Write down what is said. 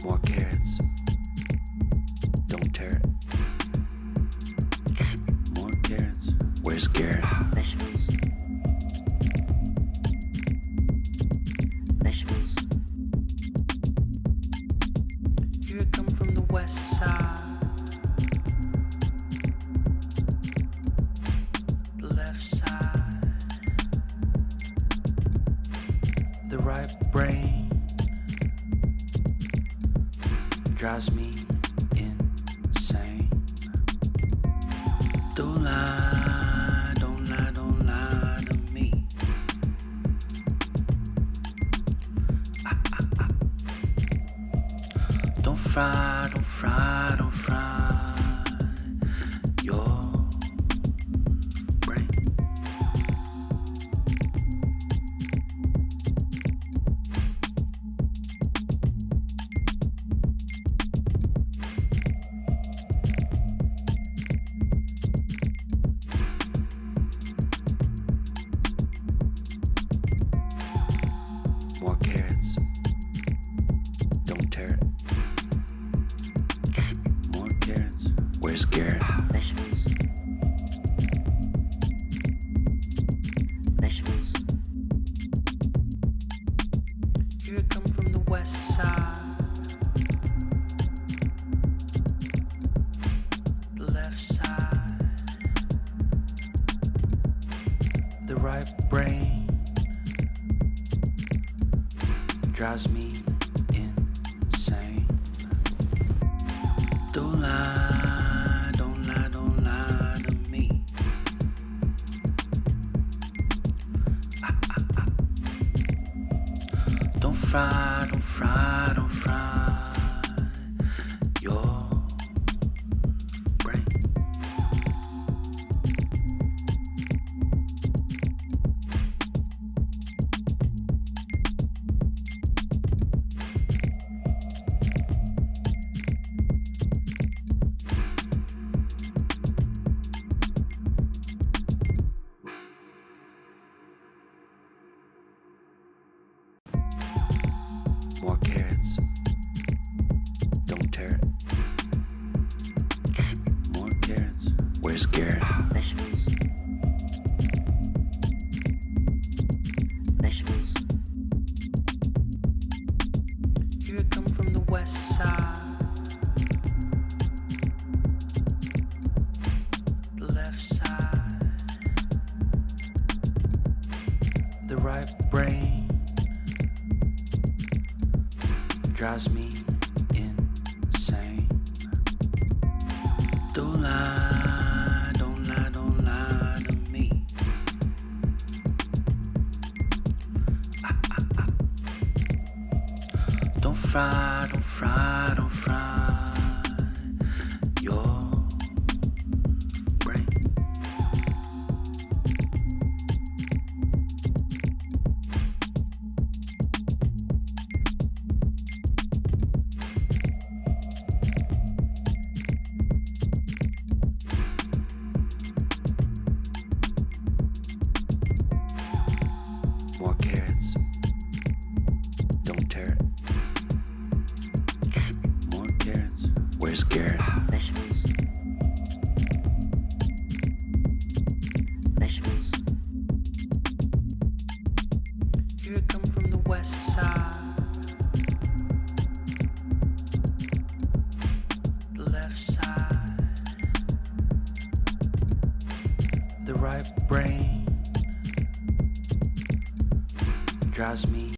More carrots. Don't tear it. More carrots. Where's Garrett? Vegetables. Vegetables. Here I come from the west side. The left side. The right brain drives me insane. Don't lie, don't lie, don't lie to me. Don't fry, don't fry, don't fry your brain. More carrots. Don't tear it. More carrots. Where's Garrett? Vegetables. Vegetables. Here I come from the west side. The left side. The right brain drives me insane. Don't lie, don't lie, don't lie to me. Don't fry, don't fry, don't fry your brain. More carrots. Don't tear it. More carrots. Where's Garrett? Vegetables. Vegetables. Here I come from the west side. The left side. The right brain drives me insane. Don't lie, don't lie, don't lie to me. Don't fry, don't fry, don't fry your brain. More carrots. Don't tear it. More carrots. Where's Garrett? Vegetables. Vegetables. Here I come from the west side. The left side. The right brain drives me